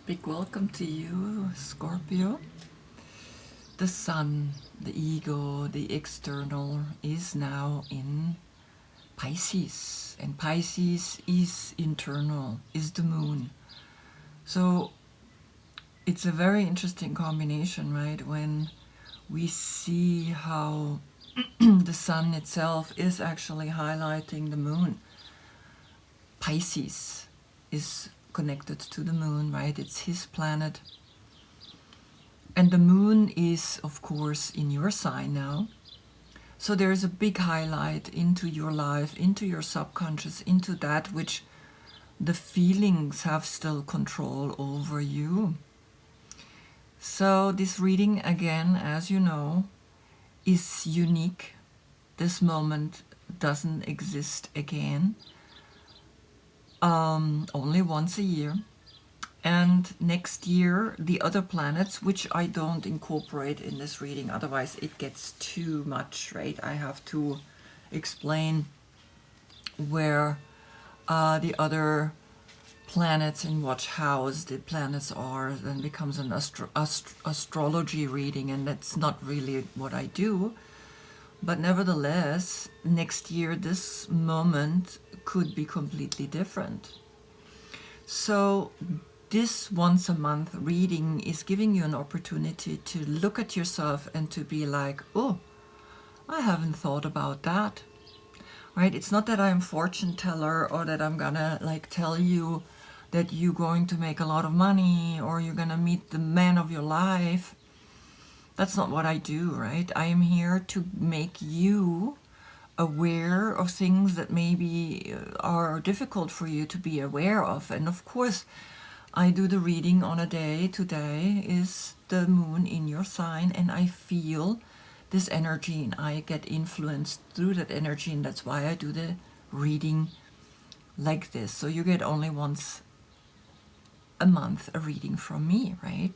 Big welcome to you, Scorpio. The sun, the ego, the external is now in Pisces, and Pisces is internal, is the moon. So it's a very interesting combination, right? When we see how the sun itself is actually highlighting the moon. Pisces is connected to the moon, right? It's his planet. And the moon is, of course, in your sign now. So there is a big highlight into your life, into your subconscious, into that which the feelings have still control over you. So this reading, again, as you know, is unique. This moment doesn't exist again. Only once a year. And next year, the other planets, which I don't incorporate in this reading, otherwise it gets too much, right? I have to explain where the other planets in watch house the planets are, then becomes an astrology reading, and that's not really what I do. But nevertheless, next year, this moment could be completely different. So this once a month reading is giving you an opportunity to look at yourself and to be like, oh, I haven't thought about that, right? It's not that I'm fortune teller or that I'm gonna like tell you that you're going to make a lot of money or you're gonna meet the man of your life. That's not what I do, right? I am here to make you aware of things that maybe are difficult for you to be aware of. And of course, I do the reading on a day. Today is the moon in your sign, and I feel this energy and I get influenced through that energy, and that's why I do the reading like this. So you get only once a month a reading from me, right?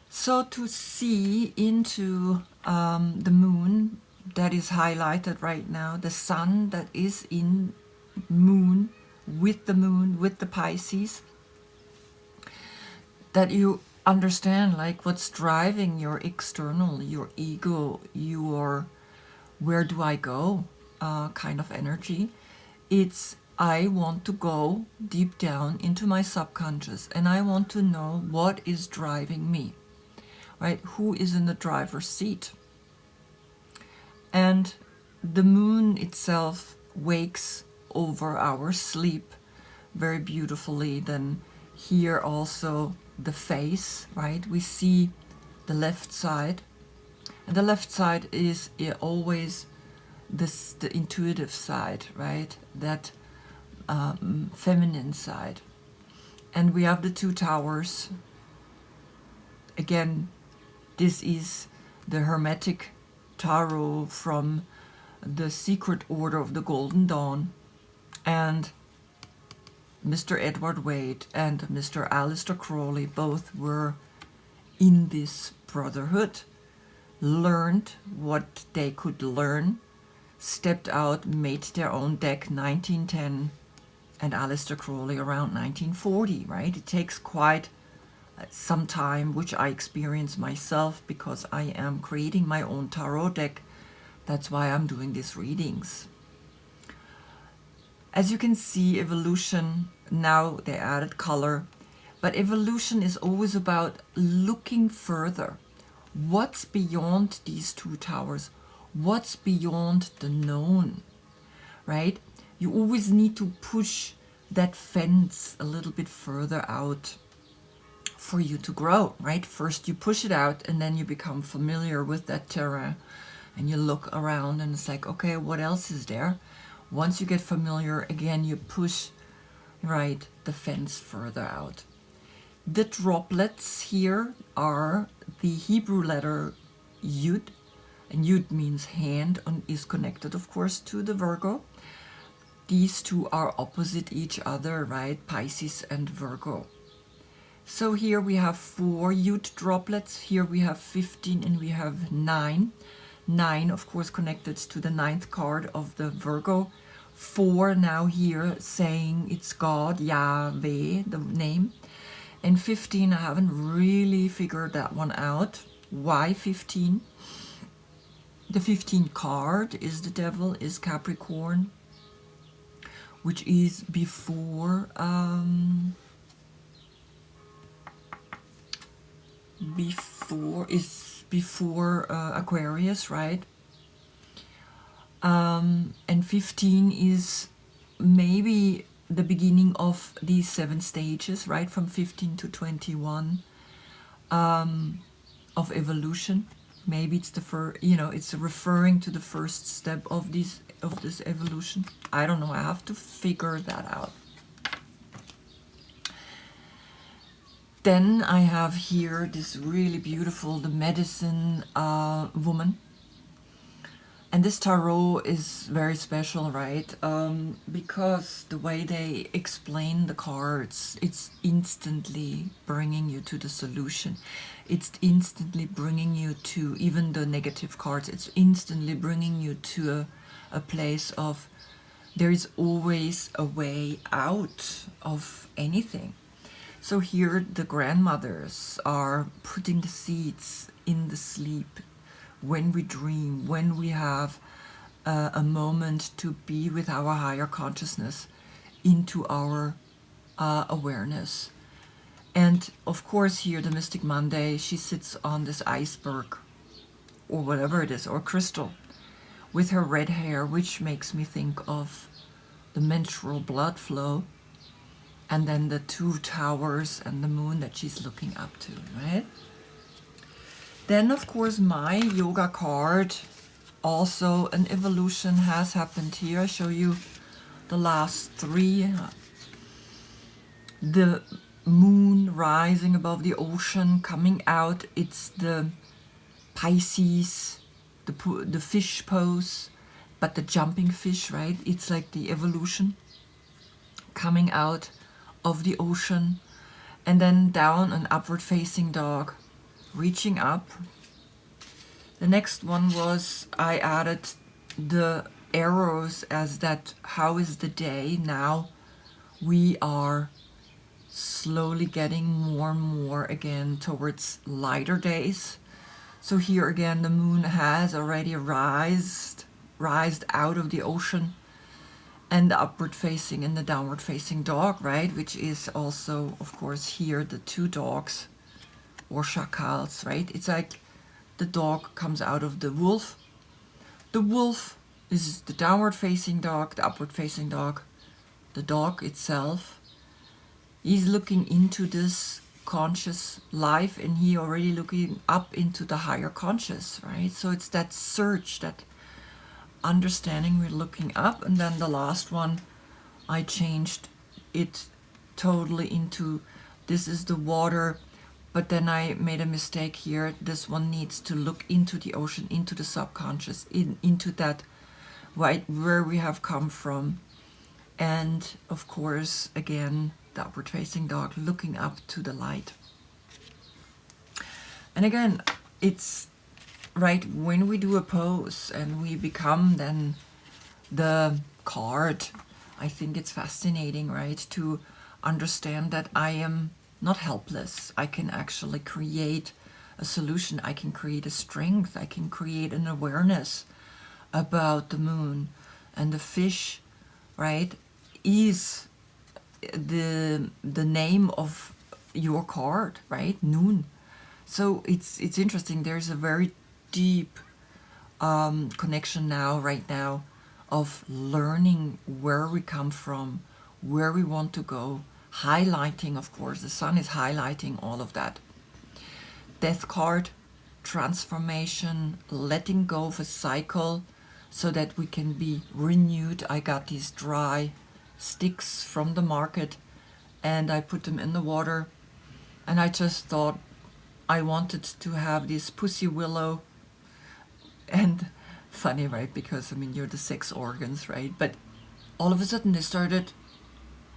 So to see into the moon that is highlighted right now, the sun that is in moon, with the Pisces, that you understand like what's driving your external, your ego, your where do I go kind of energy. It's I want to go deep down into my subconscious and I want to know what is driving me, right? Who is in the driver's seat? And the moon itself wakes over our sleep very beautifully. Then here also the face, right? We see the left side. And the left side is always this, the intuitive side, right? That feminine side. And we have the two towers. Again, this is the Hermetic Tarot from the Secret Order of the Golden Dawn. And Mr. Edward Wade and Mr. Aleister Crowley both were in this brotherhood, learned what they could learn, stepped out, made their own deck 1910, and Aleister Crowley around 1940, right? It takes quite some time, which I experience myself because I am creating my own tarot deck. That's why I'm doing these readings. As you can see, evolution, now they added color, but evolution is always about looking further. What's beyond these two towers? What's beyond the known, right? You always need to push that fence a little bit further out for you to grow, right? First you push it out and then you become familiar with that terrain and you look around and it's like, okay, what else is there? Once you get familiar, again, you push, right, the fence further out. The droplets here are the Hebrew letter Yud, and Yud means hand and is connected, of course, to the Virgo. These two are opposite each other, right? Pisces and Virgo. So here we have 4 Yud droplets. Here we have 15 and we have 9. 9, of course, connected to the 9th card of the Virgo. 4 now here saying it's God, Yahweh, the name. And 15, I haven't really figured that one out. Why 15? The 15 card is the devil, is Capricorn, which is before Aquarius, right? And 15 is maybe the beginning of these 7 stages, right? From 15 to 21 of evolution. Maybe it's the first, it's referring to the first step of this evolution. I don't know. I have to figure that out. Then I have here this really beautiful, the medicine woman. And this tarot is very special, right? Because the way they explain the cards, it's instantly bringing you to the solution. It's instantly bringing you to, even the negative cards, it's instantly bringing you to a place of there is always a way out of anything. So here the grandmothers are putting the seeds in the sleep. When we dream, when we have a moment to be with our higher consciousness into our awareness. And of course here the Mystic Monday, she sits on this iceberg or whatever it is, or crystal, with her red hair, which makes me think of the menstrual blood flow, and then the 2 towers and the moon that she's looking up to, right? Then, of course, my yoga card, also an evolution has happened here. I show you the last 3. The moon rising above the ocean, coming out. It's the Pisces, the fish pose, but the jumping fish, right? It's like the evolution coming out of the ocean. And then down, an upward facing dog, reaching up. The next one was I added the arrows as that, how is the day? Now we are slowly getting more and more again towards lighter days. So here again the moon has already rised out of the ocean, and the upward facing and the downward facing dog, right? Which is also, of course, here the 2 dogs or shakals, right? It's like the dog comes out of the wolf. The wolf is the downward facing dog, the upward facing dog. The dog itself is looking into this conscious life, and he already looking up into the higher conscious, right? So it's that search, that understanding, we're looking up. And then the last one, I changed it totally into, this is the water, but then I made a mistake here. This one needs to look into the ocean, into the subconscious, into that, right, where we have come from. And of course, again, the upward facing dog looking up to the light. And again, it's right, when we do a pose and we become then the card, I think it's fascinating, right, to understand that I am not helpless. I can actually create a solution. I can create a strength. I can create an awareness about the moon. And the fish, right, is the name of your card, right? Noon. So it's interesting. There's a very deep connection now, right now, of learning where we come from, where we want to go, highlighting, of course, the sun is highlighting all of that. Death card, transformation, letting go of a cycle so that we can be renewed. I got these dry sticks from the market and I put them in the water, and I just thought I wanted to have this pussy willow. And funny, right? Because I mean, you're the 6 organs, right? But all of a sudden they started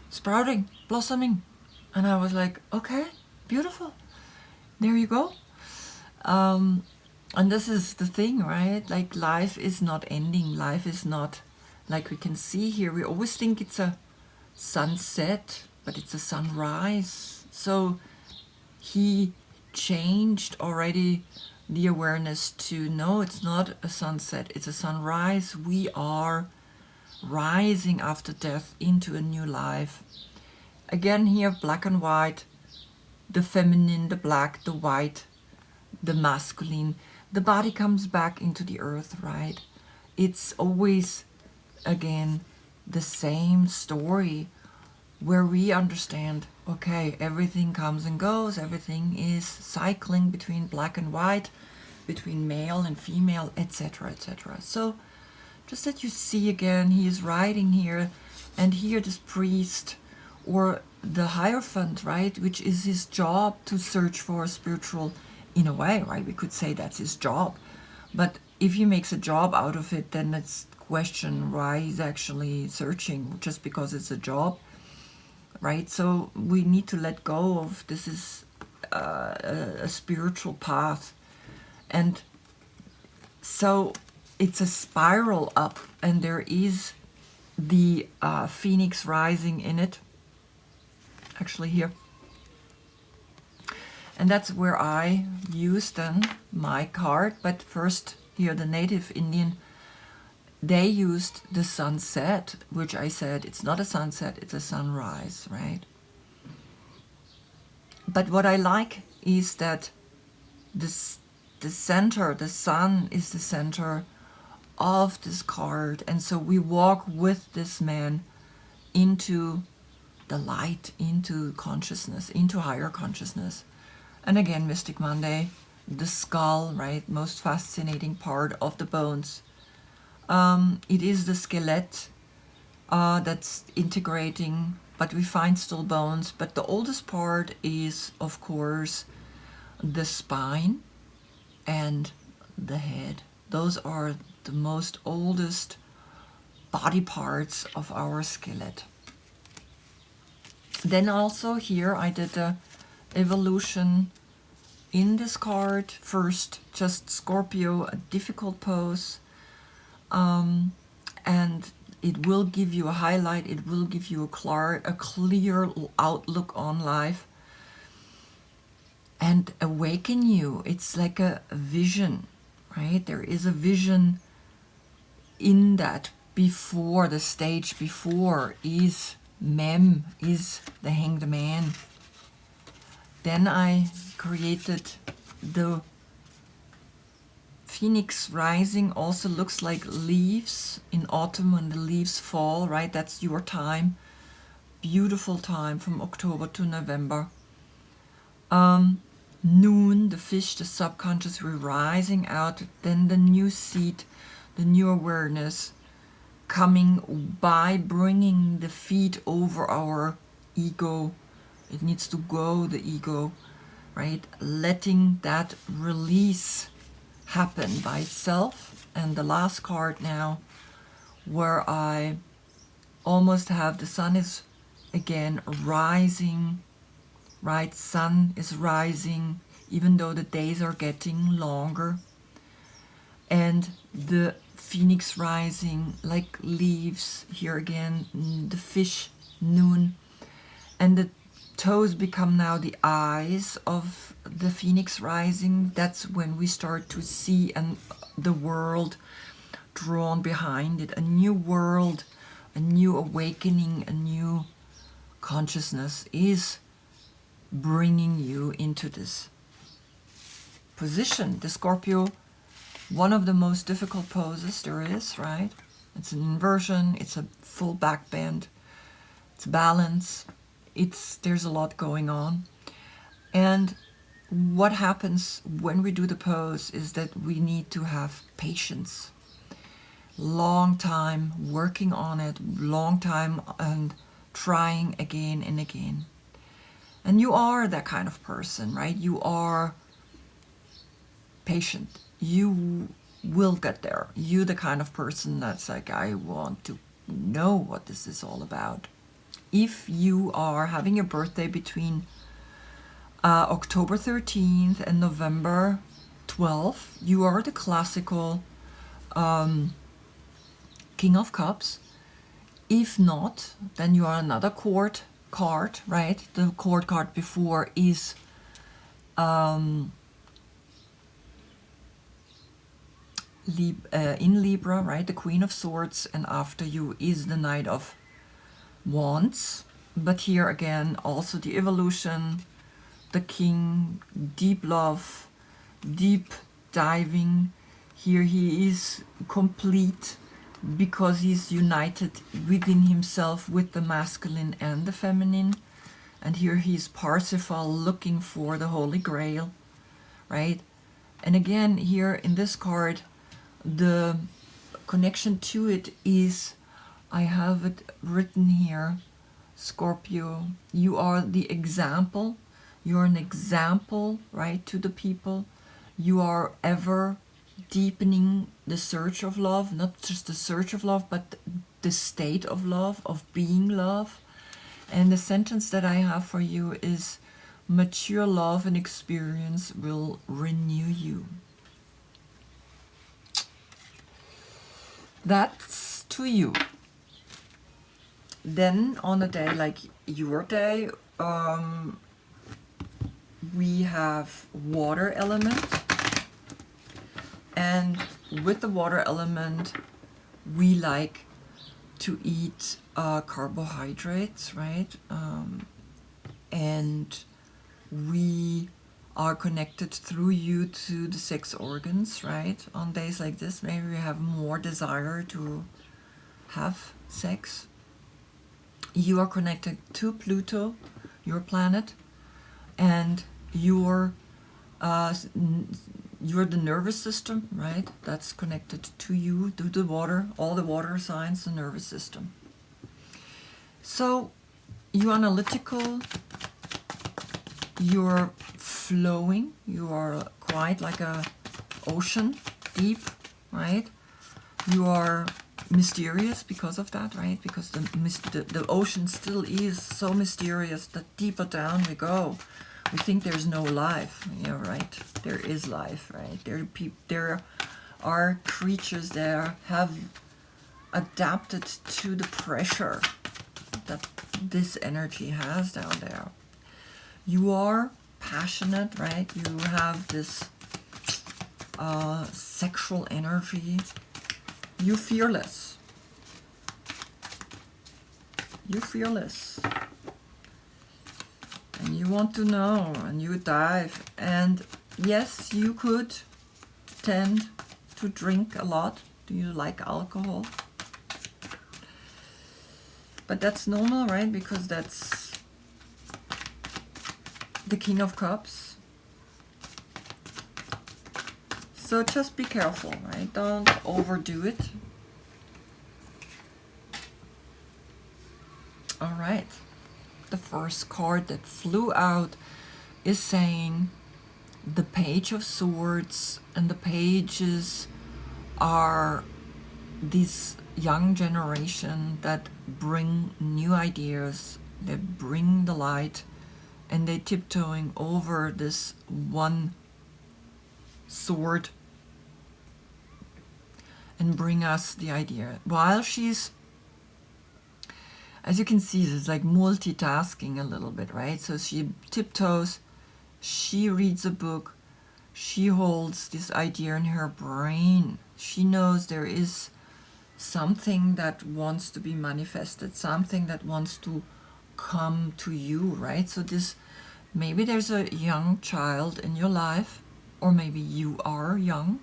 sprouting, blossoming, and I was like, okay, beautiful, there you go. And this is the thing, right? Like, life is not ending. Life is not, like we can see here, we always think it's a sunset, but it's a sunrise. So he changed already the awareness to, no, it's not a sunset, it's a sunrise. We are rising after death into a new life. Again here, black and white, the feminine, the black, the white, the masculine. The body comes back into the earth, right? It's always, again, the same story where we understand, okay, everything comes and goes, everything is cycling between black and white, between male and female, etc., etc. So just that you see again, he is riding here, and here this priest or the Hierophant, right, which is his job to search for a spiritual, in a way, right, we could say that's his job. But if he makes a job out of it, then it's question why he's actually searching, just because it's a job, right? So we need to let go of this is a spiritual path. And so it's a spiral up, and there is the phoenix rising in it, actually here. And that's where I use then my card. But first here, the native Indian, they used the sunset, which I said it's not a sunset, it's a sunrise, right? But what I like is that the center, the sun is the center of this card. And so we walk with this man into the light, into consciousness, into higher consciousness. And again, Mystic Monday, the skull, right? Most fascinating part of the bones. It is the skeleton that's integrating, but we find still bones. But the oldest part is, of course, the spine and the head. Those are the most oldest body parts of our skeleton. Then also here I did the evolution in this card. First, just Scorpio, a difficult pose, and it will give you a highlight, it will give you a clear outlook on life and awaken you. It's like a vision, right? There is a vision in that. Before, the stage before is Mem, is the Hanged Man. Then I created the Phoenix rising, also looks like leaves in autumn when the leaves fall, right? That's your time. Beautiful time from October to November. Noon, the fish, the subconscious, we're rising out. Then the new seed, the new awareness coming by bringing the feet over our ego. It needs to go, the ego, right? Letting that release happen by itself. And the last card now, where I almost have the sun is again rising, right? Sun is rising, even though the days are getting longer. And the phoenix rising like leaves here again, the fish, noon. And the toes become now the eyes of the phoenix rising. That's when we start to see the world drawn behind it. A new world, a new awakening, a new consciousness is bringing you into this position. The Scorpio, one of the most difficult poses there is, right? It's an inversion, it's a full back bend, it's balance, there's a lot going on. And what happens when we do the pose is that we need to have patience. Long time working on it, long time and trying again and again. And you are that kind of person, right? You are patient. You will get there. You're the kind of person that's like, I want to know what this is all about. If you are having your birthday between October 13th and November 12th, you are the classical King of Cups. If not, then you are another court card, right? The court card before is In Libra, right, the Queen of Swords, and after you is the Knight of Wands. But here again, also the evolution, the King, deep love, deep diving. Here he is complete because he's united within himself with the masculine and the feminine. And here he's Parsifal looking for the Holy Grail, right? And again, here in this card, the connection to it is, I have it written here, Scorpio, you are the example. You're an example, right, to the people. You are ever deepening the search of love, not just the search of love, but the state of love, of being love. And the sentence that I have for you is, mature love and experience will renew you. That's to you. Then on a day like your day, we have water element. And with the water element, we like to eat carbohydrates, right? And we are connected through you to the sex organs, right? On days like this, maybe we have more desire to have sex. You are connected to Pluto, your planet, and you're the nervous system, right? That's connected to you, to the water, all the water signs, the nervous system. So you're analytical, you're flowing, you are quite like a ocean, deep, right? You are mysterious because of that, right? Because the ocean still is so mysterious that deeper down we go, we think there's no life. Yeah, right. There is life, right? There are creatures that have adapted to the pressure that this energy has down there. You are passionate, right? You have this sexual energy. You're fearless. You're fearless. And you want to know, and you dive. And yes, you could tend to drink a lot. Do you like alcohol? But that's normal, right? Because that's the King of Cups. So just be careful, right? Don't overdo it. All right. The first card that flew out is saying the Page of Swords, and the pages are this young generation that bring new ideas, they bring the light, and they tiptoeing over this one sword and bring us the idea. While she's, as you can see, it's like multitasking a little bit, right? So she tiptoes, she reads a book, she holds this idea in her brain. She knows there is something that wants to be manifested, something that wants to come to you, right? So this, maybe there's a young child in your life, or maybe you are young,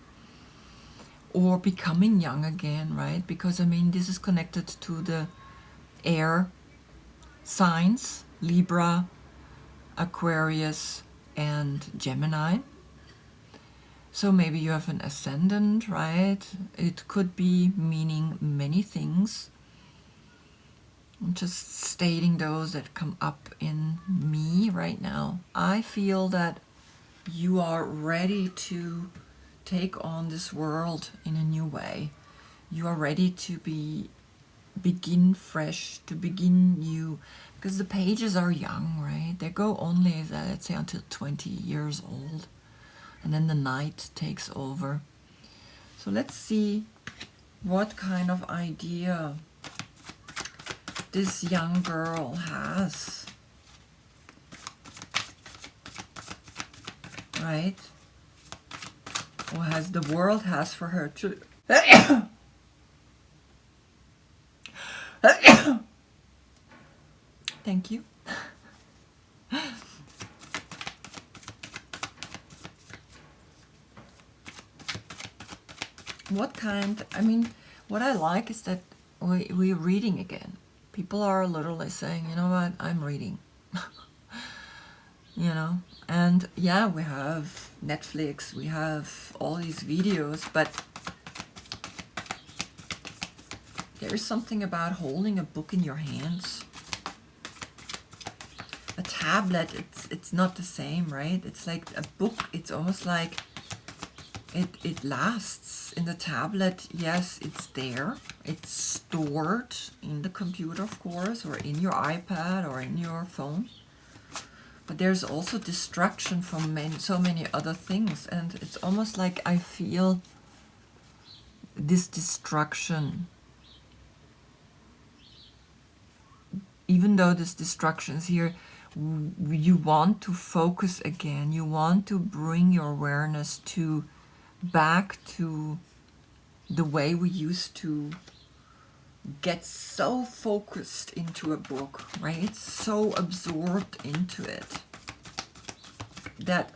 or becoming young again, right? Because I mean, this is connected to the air signs, Libra, Aquarius, and Gemini. So maybe you have an ascendant, right? It could be meaning many things. I'm just stating those that come up in me right now. I feel that you are ready to take on this world in a new way. You are ready to begin fresh, to begin new, because the pages are young, right? They go only, let's say, until 20 years old, and then the night takes over. So let's see what kind of idea this young girl has. right? Or has the world has for her to thank you. What kind, I mean, what I like is that we're reading again. People are literally saying, you know what, I'm reading. You know, and yeah, we have Netflix, we have all these videos, but there's something about holding a book in your hands. A tablet, it's not the same, right? It's like a book, it's almost like it lasts. In the tablet, yes, it's there, it's stored in the computer, of course, or in your iPad or in your phone, but there's also distraction from so many other things, and it's almost like I feel this distraction, even though this distraction is here, you want to focus again, you want to bring your awareness to back to the way we used to get so focused into a book, right? So absorbed into it that,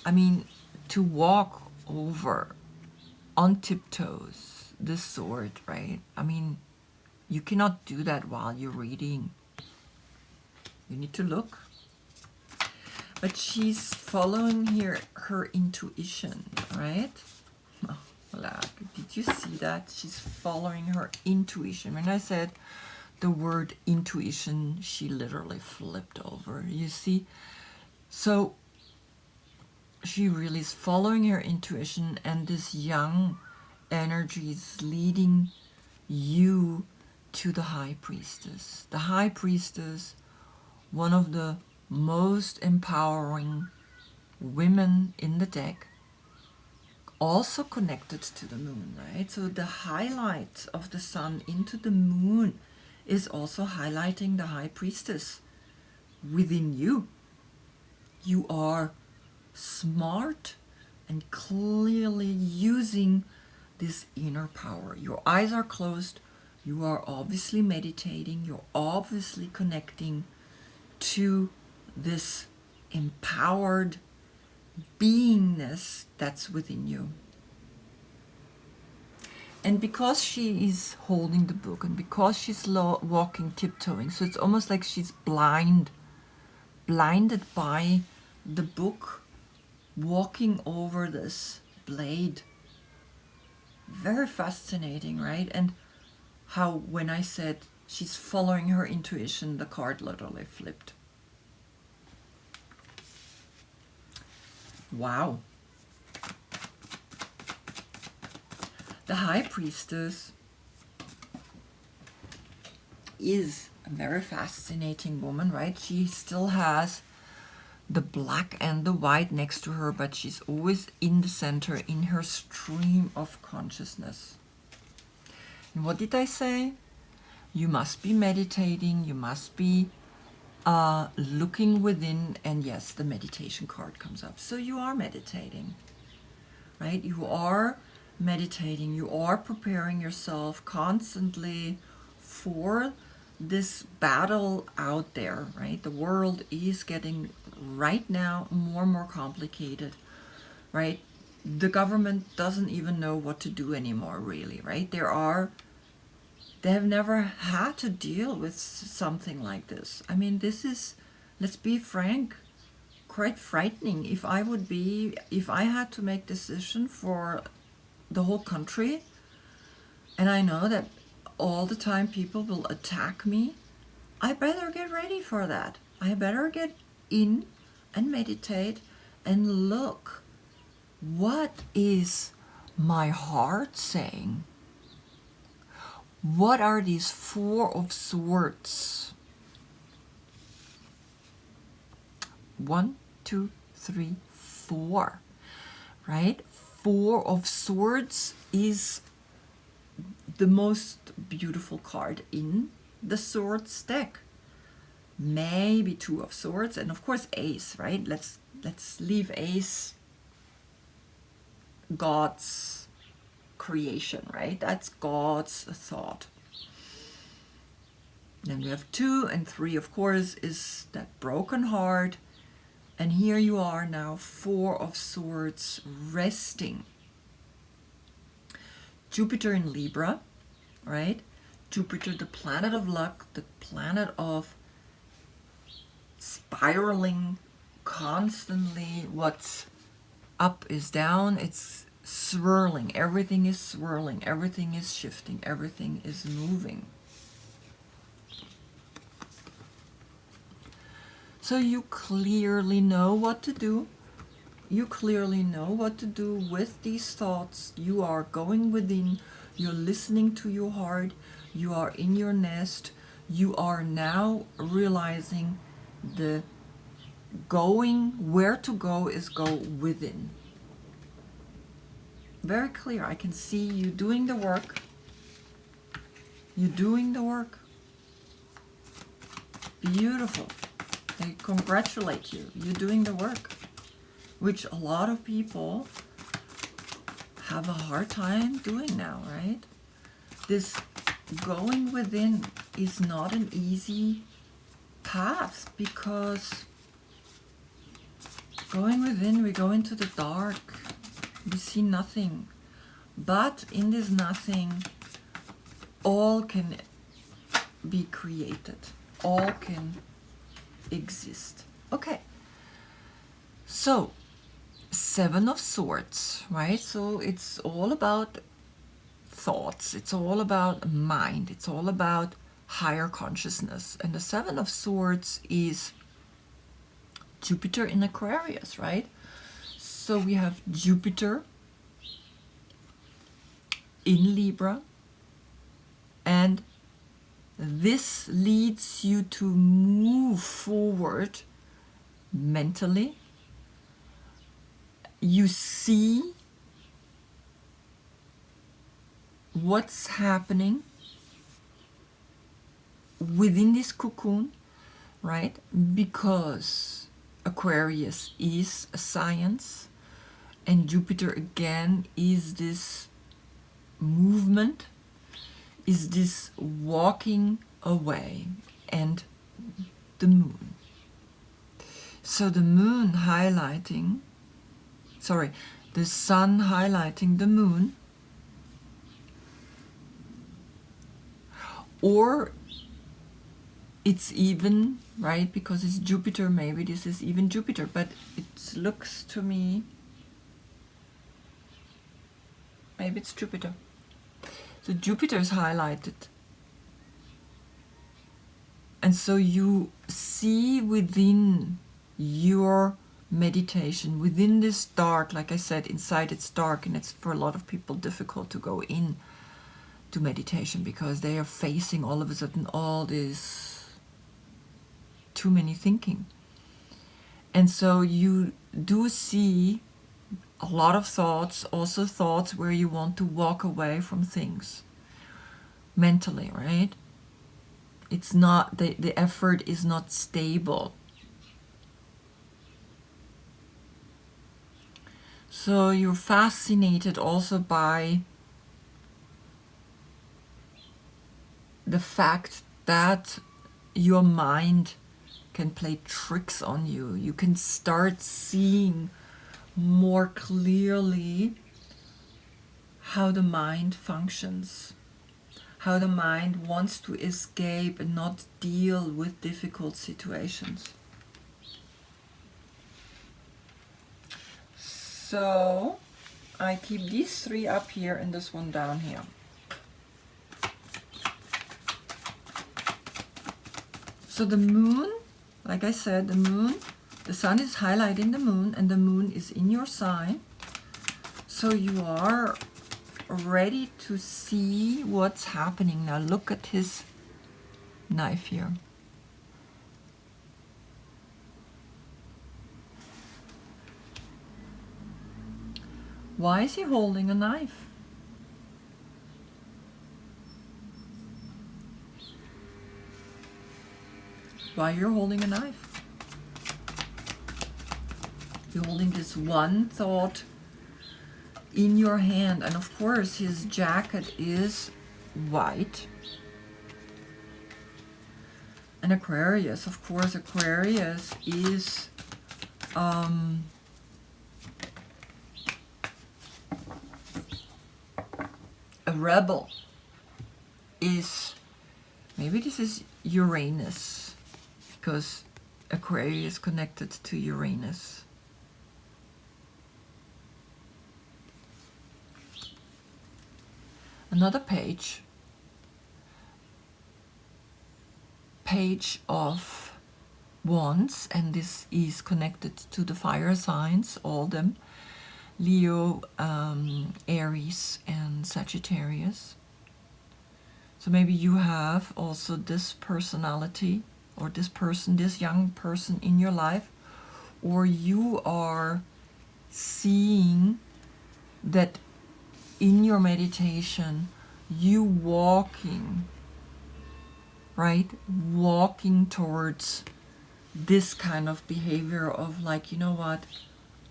I mean, to walk over on tiptoes this sword, right? I mean, you cannot do that while you're reading. You need to look. But she's following here her intuition, right? Oh, did you see that? She's following her intuition. When I said the word intuition, she literally flipped over. You see? So she really is following her intuition, and this young energy is leading you to the High Priestess. The High Priestess, one of the most empowering women in the deck, also connected to the moon, right? So the highlight of the sun into the moon is also highlighting the High Priestess within you. You are smart and clearly using this inner power. Your eyes are closed. You are obviously meditating. You're obviously connecting to this empowered beingness that's within you. And because she is holding the book, and because she's walking, tiptoeing, so it's almost like she's blinded by the book, walking over this blade. Very fascinating, right? And how when I said she's following her intuition, the card literally flipped. Wow. The High Priestess is a very fascinating woman, right? She still has the black and the white next to her, but she's always in the center, in her stream of consciousness. And what did I say? You must be meditating, you must be looking within, and yes, the meditation card comes up. So you are meditating, right? You are meditating, you are preparing yourself constantly for this battle out there, right? The world is getting right now more and more complicated, right? The government doesn't even know what to do anymore, really, right? They have never had to deal with something like this. I mean, this is, let's be frank, quite frightening. If I had to make decision for the whole country, and I know that all the time people will attack me, I better get ready for that. I better get in and meditate and look, what is my heart saying? What are these Four of Swords? 1, 2, 3, 4, right? Four of Swords is the most beautiful card in the Swords deck. Maybe Two of Swords, and of course Ace, right? Let's let's leave Ace, God's creation, right? That's God's thought. Then we have 2 and 3, of course, is that broken heart. And here you are now, 4 of Swords, resting. Jupiter in Libra, right? Jupiter, the planet of luck, the planet of spiraling constantly. What's up is down. It's swirling. Everything is swirling. Everything is shifting. Everything is moving. So you clearly know what to do. You clearly know what to do with these thoughts. You are going within. You're listening to your heart. You are in your nest. You are now realizing the going, where to go is go within. Very clear. I can see you doing the work. You're doing the work. Beautiful. I congratulate you. You're doing the work, which a lot of people have a hard time doing now, right? This going within is not an easy path, because going within, we go into the dark. We see nothing. But in this nothing, all can be created. All can exist. Okay. So, 7 of Swords, right? So it's all about thoughts. It's all about mind. It's all about higher consciousness. And the 7 of Swords is Jupiter in Aquarius, right? So we have Jupiter in Libra, and this leads you to move forward mentally. You see what's happening within this cocoon, right? Because Aquarius is a science, and Jupiter again is this movement, is this walking away, and the moon. So the moon highlighting, the sun highlighting the moon, or it's even, right, because it's Jupiter, maybe this is even Jupiter, but it looks to me, maybe it's Jupiter. So Jupiter is highlighted. And so you see within your meditation, within this dark, like I said, inside it's dark, and it's for a lot of people difficult to go in to meditation because they are facing all of a sudden all this too many thinking. And so you do see a lot of thoughts, also thoughts where you want to walk away from things mentally, right? It's not, the effort is not stable. So you're fascinated also by the fact that your mind can play tricks on you. You can start seeing more clearly how the mind functions, how the mind wants to escape and not deal with difficult situations. So I keep these 3 up here and this one down here. So the moon, like I said, the sun is highlighting the moon, and the moon is in your sign. So you are ready to see what's happening. Now look at his knife here. Why is he holding a knife? Why you're holding a knife? You're holding this one thought in your hand, and of course his jacket is white. And Aquarius, of course, Aquarius is a rebel. Is maybe this is Uranus, because Aquarius is connected to Uranus. Another page of Wands, and this is connected to the fire signs, all them, Leo, Aries and Sagittarius. So maybe you have also this personality, or this person, this young person in your life, or you are seeing that in your meditation you walking, right? Walking towards this kind of behavior of like, you know what,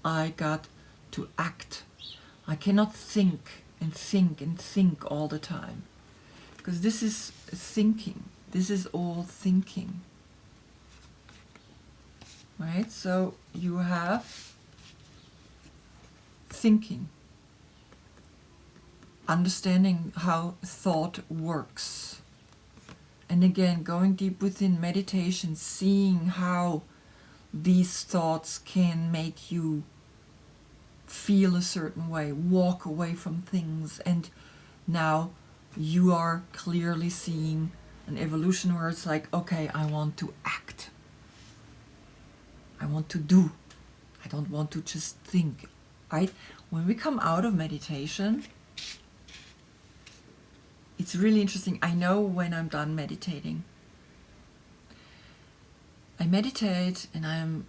I got to act. I cannot think and think and think all the time. Because this is thinking. This is all thinking. Right? So you have thinking. Understanding how thought works. And again, going deep within meditation, seeing how these thoughts can make you feel a certain way, walk away from things, and now you are clearly seeing an evolution where it's like, okay, I want to act. I want to do. I don't want to just think, right? When we come out of meditation, it's really interesting. I know when I'm done meditating, I meditate and I'm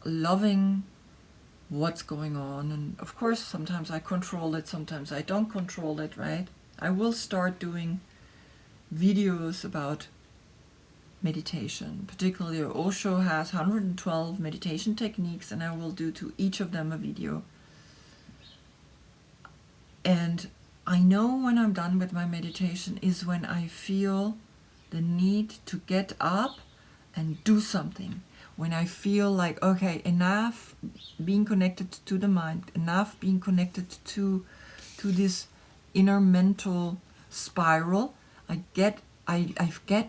loving what's going on. And of course, sometimes I control it, sometimes I don't control it, right? I will start doing videos about meditation. Particularly Osho has 112 meditation techniques, and I will do to each of them a video. And I know when I'm done with my meditation is when I feel the need to get up and do something. When I feel like, okay, enough being connected to the mind, enough being connected to this inner mental spiral, I get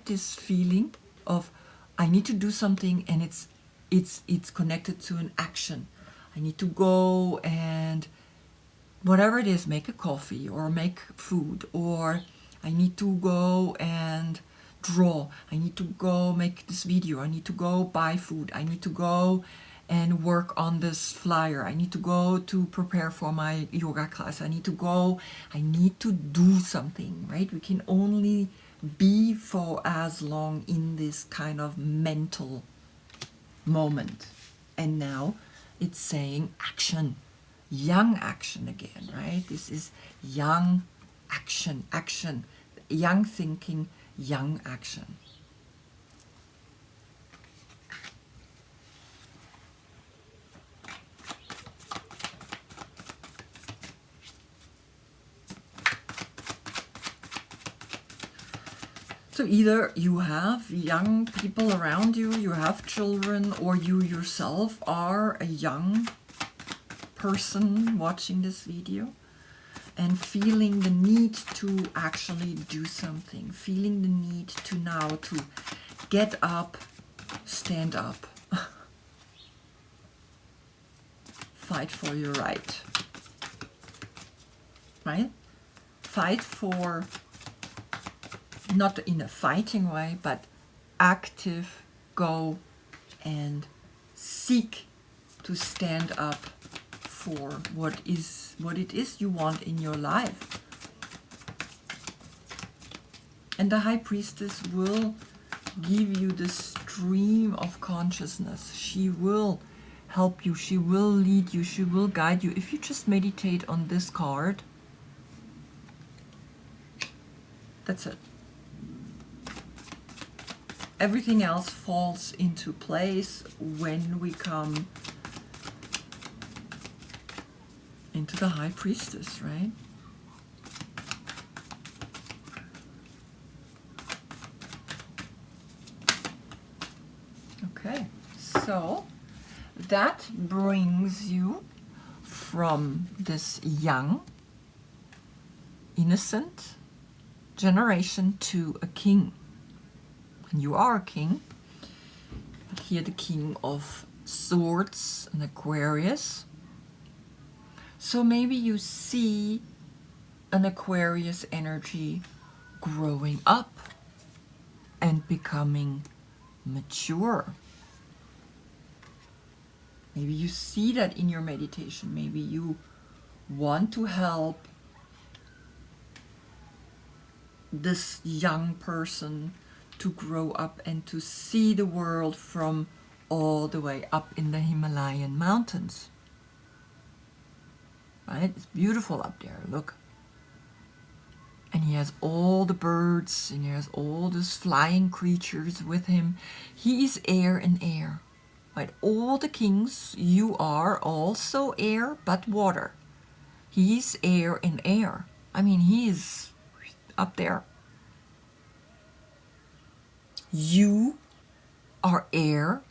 this feeling of I need to do something, and it's connected to an action. I need to go and whatever it is, make a coffee or make food, or I need to go and draw. I need to go make this video. I need to go buy food. I need to go and work on this flyer. I need to go to prepare for my yoga class. I need to do something, right? We can only be for as long in this kind of mental moment. And now it's saying action. Young action again, right? This is young action, young thinking, young action. So either you have young people around you, you have children, or you yourself are a young person watching this video and feeling the need to actually do something, feeling the need to now to get up, stand up, fight for your right, right? Fight for, not in a fighting way, but active, go and seek to stand up for what it is you want in your life. And the High Priestess will give you the stream of consciousness. She will help you, she will lead you, she will guide you. If you just meditate on this card, that's it. Everything else falls into place when we come into the High Priestess, right? Okay, so that brings you from this young, innocent generation to a king. And you are a king. Here the King of Swords, an Aquarius. So maybe you see an Aquarius energy growing up and becoming mature. Maybe you see that in your meditation. Maybe you want to help this young person to grow up and to see the world from all the way up in the Himalayan mountains. Right? It's beautiful up there, look. And he has all the birds and he has all these flying creatures with him. He is air and air. Right? All the kings, you are also air but water. He's air and air. I mean, he is up there. You are air,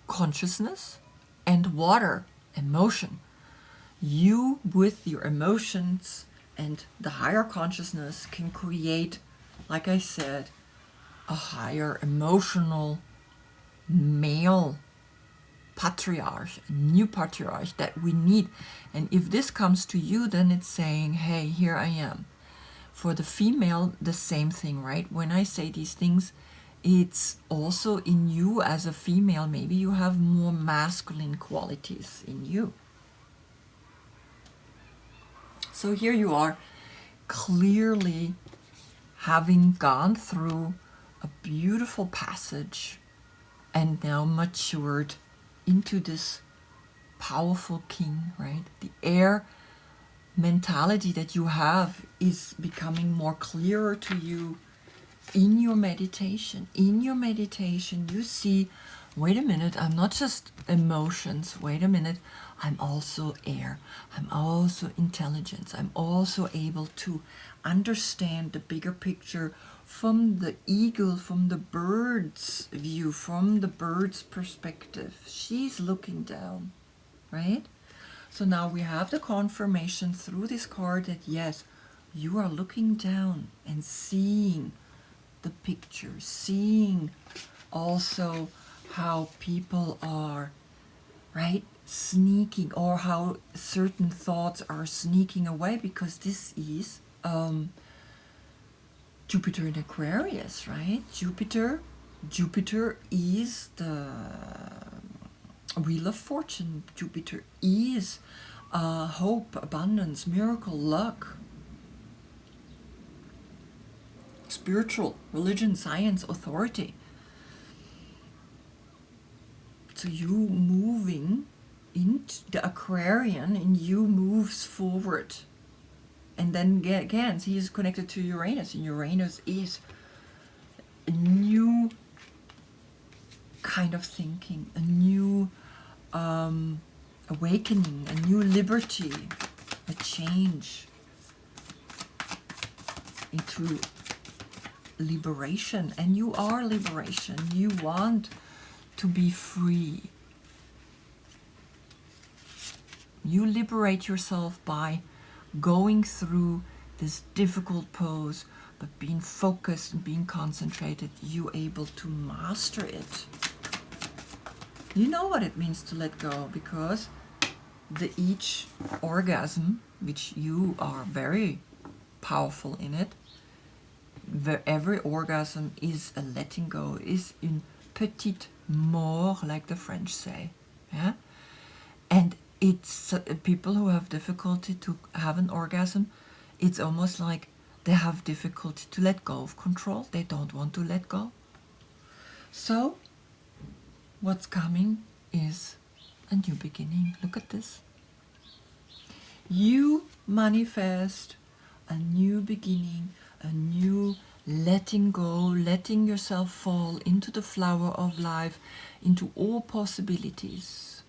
consciousness, and water, emotion. You, with your emotions and the higher consciousness, can create, like I said, a higher emotional male patriarch, a new patriarch that we need. And if this comes to you, then it's saying, hey, here I am. For the female, the same thing, right? When I say these things, it's also in you as a female. Maybe you have more masculine qualities in you. So here you are, clearly having gone through a beautiful passage and now matured into this powerful king, right? The air mentality that you have is becoming more clearer to you in your meditation. In your meditation, you see, wait a minute, I'm not just emotions. Wait a minute, I'm also air. I'm also intelligence. I'm also able to understand the bigger picture from the eagle, from the bird's view, from the bird's perspective. She's looking down, right? So now we have the confirmation through this card that yes, you are looking down and seeing the picture, seeing also how people are, right, sneaking, or how certain thoughts are sneaking away, because this is Jupiter in Aquarius, right? Jupiter is the Wheel of Fortune. Jupiter is hope, abundance, miracle, luck, spiritual, religion, science, authority. So you moving into the Aquarian in you moves forward. And then again, he is connected to Uranus, and Uranus is a new kind of thinking, a new awakening, a new liberty, a change into liberation. And you are liberation. You want to be free. You liberate yourself by going through this difficult pose, but being focused and being concentrated, you're able to master it. You know what it means to let go, because each orgasm, which you are very powerful in it, every orgasm is a letting go, is une petite mort, like the French say. Yeah? And it's people who have difficulty to have an orgasm, it's almost like they have difficulty to let go of control. They don't want to let go. So what's coming is a new beginning. Look at this. You manifest a new beginning, a new letting go, letting yourself fall into the flower of life, into all possibilities.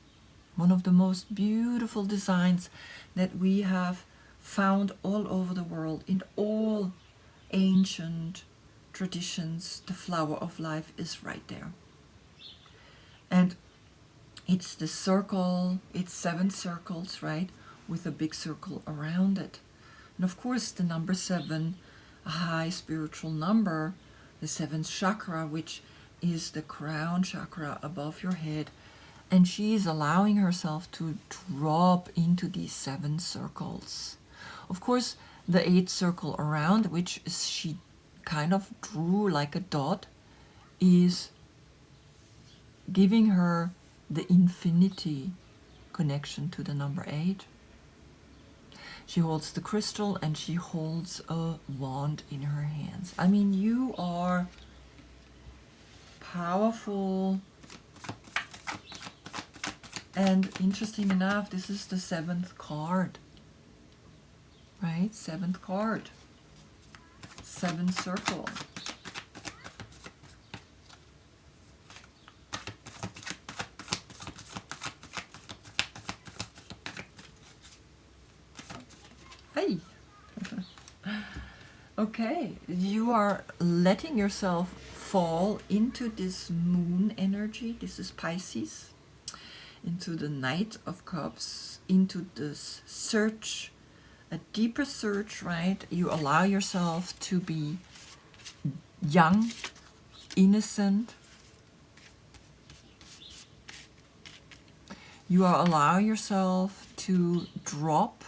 One of the most beautiful designs that we have found all over the world, in all ancient traditions. The flower of life is right there. And it's the circle, it's 7 circles, right? With a big circle around it. And of course, the number 7, a high spiritual number, the 7th chakra, which is the crown chakra above your head. And she is allowing herself to drop into these 7 circles. Of course, the 8th circle around, which is she kind of drew like a dot, is giving her the infinity connection to the number 8. She holds the crystal and she holds a wand in her hands. I mean, you are powerful. And interesting enough, this is the 7th card. Right? 7th card. 7th circle. Hey! Okay, you are letting yourself fall into this moon energy. This is Pisces. Into the Knight of Cups, into this search, a deeper search, right? You allow yourself to be young, innocent. You are allowing yourself to drop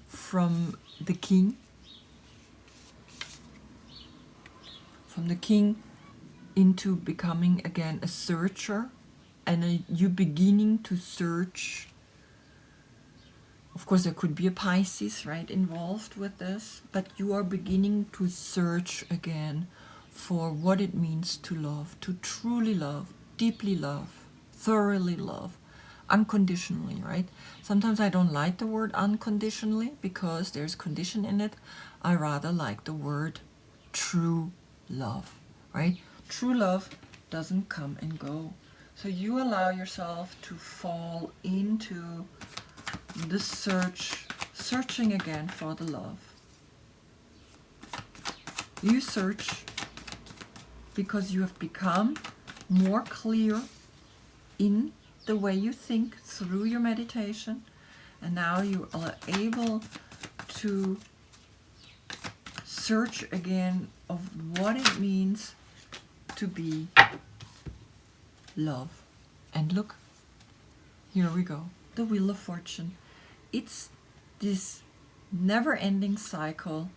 from the king. From the king into becoming again a searcher, and you beginning to search. Of course, there could be a Pisces, right, involved with this, but you are beginning to search again for what it means to love, to truly love, deeply love, thoroughly love, unconditionally, right? Sometimes I don't like the word unconditionally because there's condition in it. I rather like the word true love, right? True love doesn't come and go. So you allow yourself to fall into the searching again for the love. You search because you have become more clear in the way you think through your meditation, and now you are able to search again of what it means to be love. And look, here we go, the Wheel of Fortune. It's this never-ending cycle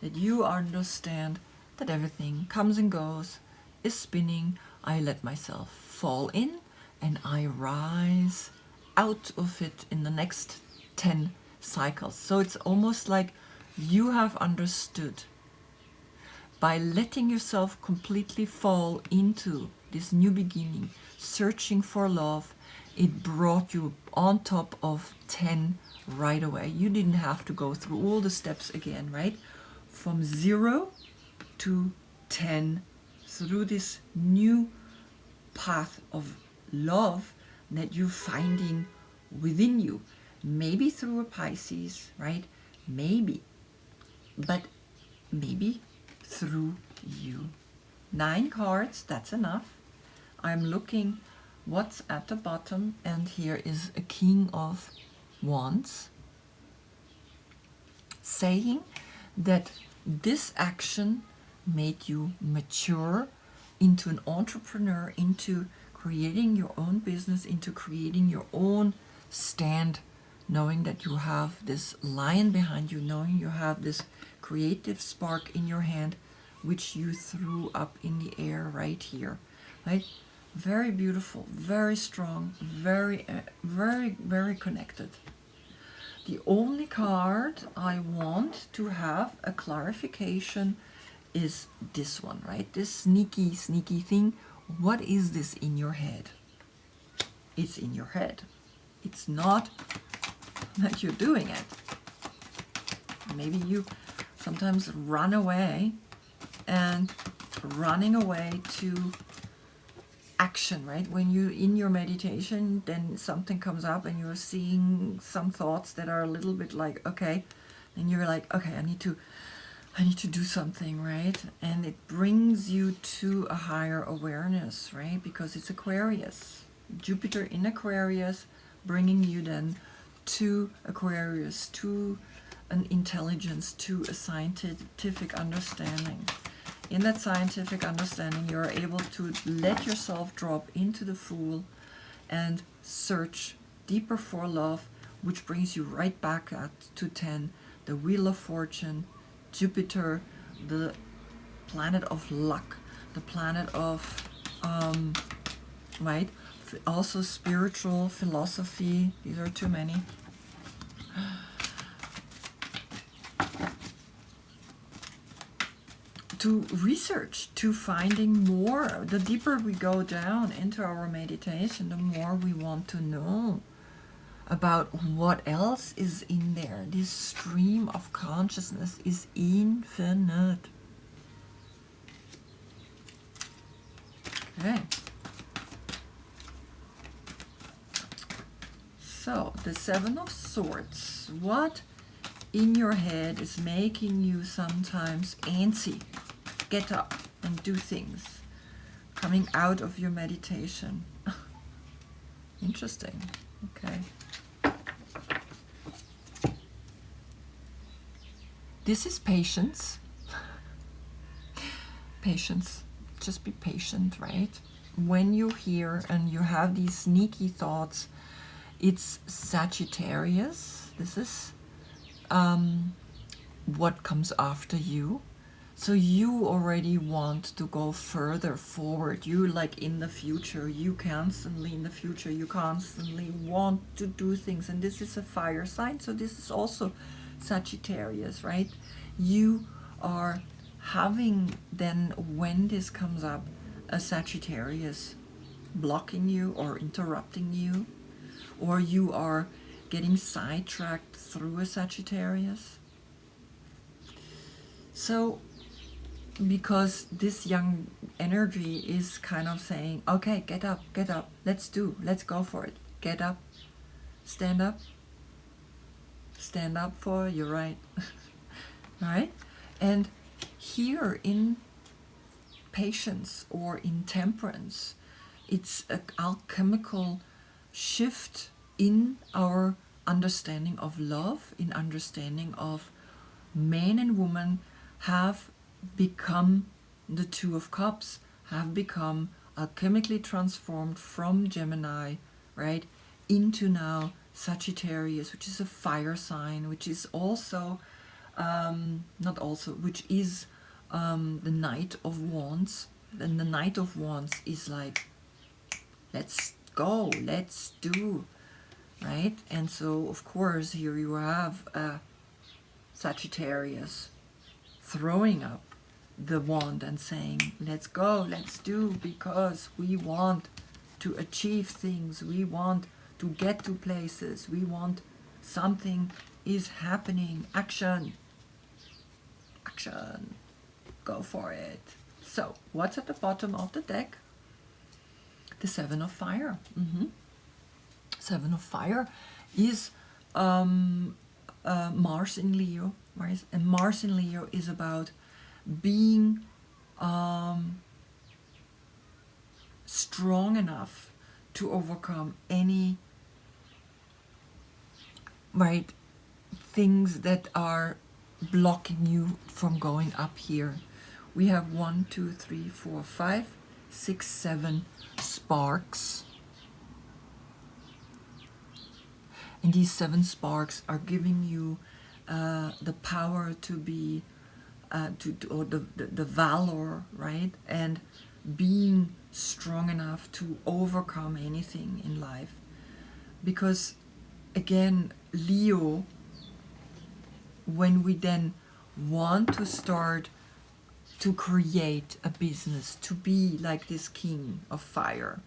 that you understand that everything comes and goes, is spinning. I let myself fall in and I rise out of it in the next 10 cycles. So it's almost like you have understood, by letting yourself completely fall into this new beginning, searching for love, it brought you on top of 10 right away. You didn't have to go through all the steps again, right? From 0 to 10 through this new path of love that you're finding within you. Maybe through a Pisces, right? Maybe. But maybe through you. 9 cards, that's enough. I'm looking what's at the bottom, and here is a King of Wands saying that this action made you mature into an entrepreneur, into creating your own business, into creating your own stand, knowing that you have this lion behind you, knowing you have this creative spark in your hand, which you threw up in the air right here, right? Very beautiful, very strong, very, very connected. The only card I want to have a clarification is this one, right? This sneaky thing. What is this in your head? It's in your head. It's not that you're doing it. Maybe you sometimes run away, and running away to action, right? When you in your meditation, then something comes up and you're seeing some thoughts that are a little bit like, okay, and you're like, okay, I need to do something, right? And it brings you to a higher awareness, right? Because it's Aquarius. Jupiter in Aquarius, bringing you then to Aquarius, to an intelligence, to a scientific understanding. In that scientific understanding, you're able to let yourself drop into the Fool and search deeper for love, which brings you right back to 10, the Wheel of Fortune, Jupiter, the planet of luck, the planet of, right? Also spiritual philosophy. These are too many. To research, to finding more. The deeper we go down into our meditation, the more we want to know about what else is in there. This stream of consciousness is infinite. Okay. So, the Seven of Swords. What in your head is making you sometimes antsy? Get up and do things. Coming out of your meditation. Interesting. Okay. This is patience. Patience. Just be patient, right? When you hear and you have these sneaky thoughts, it's Sagittarius. This is what comes after you. So you already want to go further forward. You like in the future. You constantly in the future. You constantly want to do things. And this is a fire sign. So this is also Sagittarius, right? You are having then, when this comes up, a Sagittarius blocking you or interrupting you, or you are getting sidetracked through a Sagittarius. So because this young energy is kind of saying, okay, get up, let's go for it. Get up, stand up for your right. Right? And here in patience or in temperance, it's an alchemical shift in our understanding of love, in understanding of man and woman have become, the Two of Cups have become alchemically transformed from Gemini, right, into now Sagittarius, which is a fire sign, which is also, which is the Knight of Wands. And the Knight of Wands is like, let's go, let's do, right? And so, of course, here you have Sagittarius throwing up the wand and saying, let's go, let's do, because we want to achieve things, we want to get to places, we want something is happening, action, go for it. So, what's at the bottom of the deck? The Seven of Fire. Seven of Fire is Mars in Leo, right? And Mars in Leo is about being strong enough to overcome any, right, things that are blocking you from going up here. We have 1, 2, 3, 4, 5, 6, 7 sparks. And these 7 sparks are giving you the power to be, or the valor, right? And being strong enough to overcome anything in life. Because, again, Leo, when we then want to start to create a business, to be like this king of fire,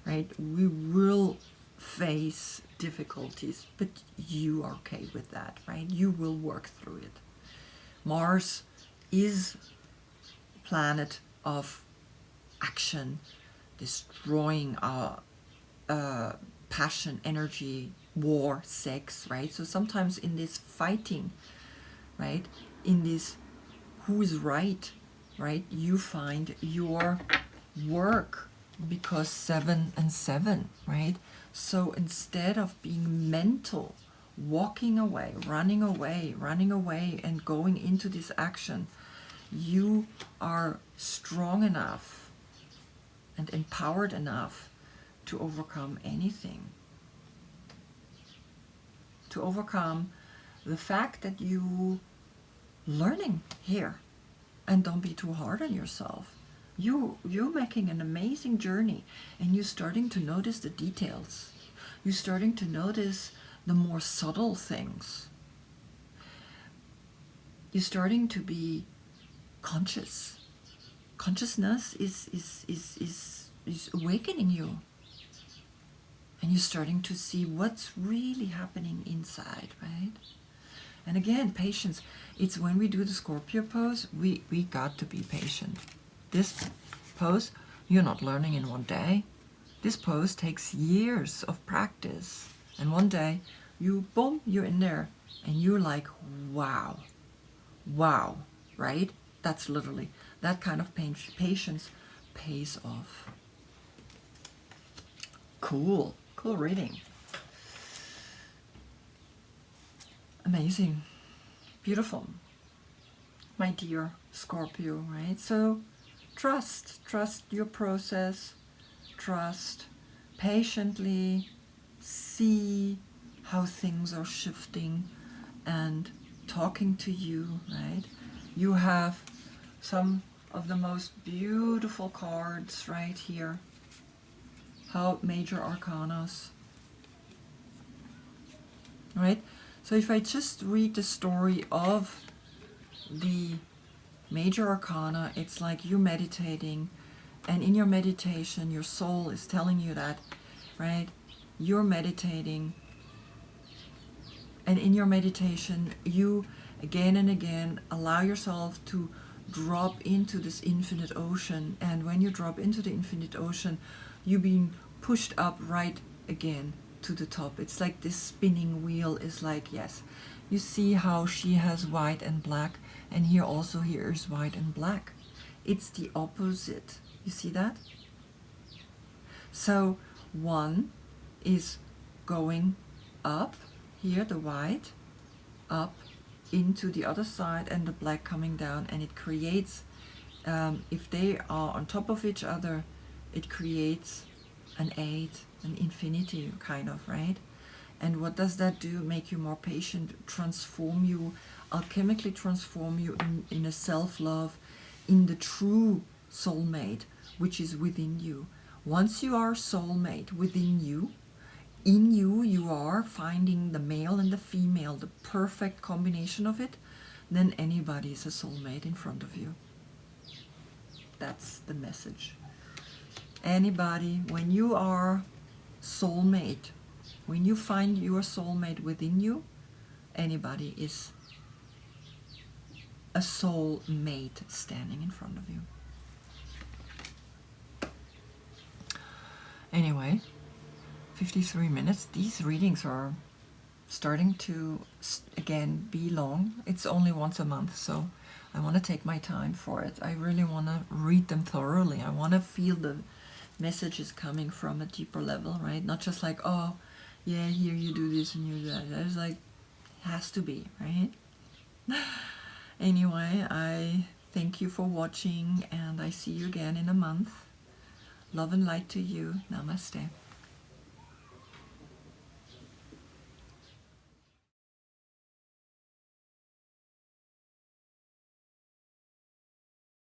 right? We will face difficulties, but you are okay with that, right? You will work through it. Mars is planet of action, destroying our passion, energy, war, sex, right? So sometimes in this fighting, right, in this who is right, you find your work, because 7 and 7, right? So instead of being mental, walking away, running away, and going into this action, you are strong enough and empowered enough to overcome anything. To overcome the fact that you learning here, and don't be too hard on yourself. You're making an amazing journey, and you're starting to notice the details. You're starting to notice the more subtle things. You're starting to be conscious. Consciousness is awakening you. And you're starting to see what's really happening inside, right? And again, patience. It's when we do the Scorpio pose, we got to be patient. This pose, you're not learning in one day. This pose takes years of practice. And one day, boom, you're in there. And you're like, wow, right? That's literally, that kind of patience pays off. Cool reading. Amazing. Beautiful. My dear Scorpio, right? So trust your process, trust, patiently see how things are shifting and talking to you, right? You have some of the most beautiful cards right here. How major arcanas, right? So if I just read the story of the major arcana, it's like you meditating, and in your meditation, your soul is telling you that, right? You're meditating, and in your meditation, you again and again allow yourself to drop into this infinite ocean. And when you drop into the infinite ocean, you're being pushed up right again to the top. It's like this spinning wheel is like, yes, you see how she has white and black, and here is white and black. It's the opposite. You see that? So one is going up here, the white, up into the other side, and the black coming down, and it creates, if they are on top of each other, it creates an 8, an infinity kind of, right? And what does that do? Make you more patient, transform you, alchemically transform you in a self-love, in the true soulmate, which is within you. Once you are soulmate within you, in you, you are finding the male and the female, the perfect combination of it, then anybody is a soulmate in front of you. That's the message. Anybody, when you are soulmate, when you find your soulmate within you, anybody is a soulmate standing in front of you. Anyway, 53 minutes. These readings are starting to, again, be long. It's only once a month, so I want to take my time for it. I really want to read them thoroughly. I want to feel the messages coming from a deeper level, right? Not just like, oh, yeah, here you do this and you do that. It's like, has to be, right? Anyway, I thank you for watching, and I see you again in a month. Love and light to you. Namaste.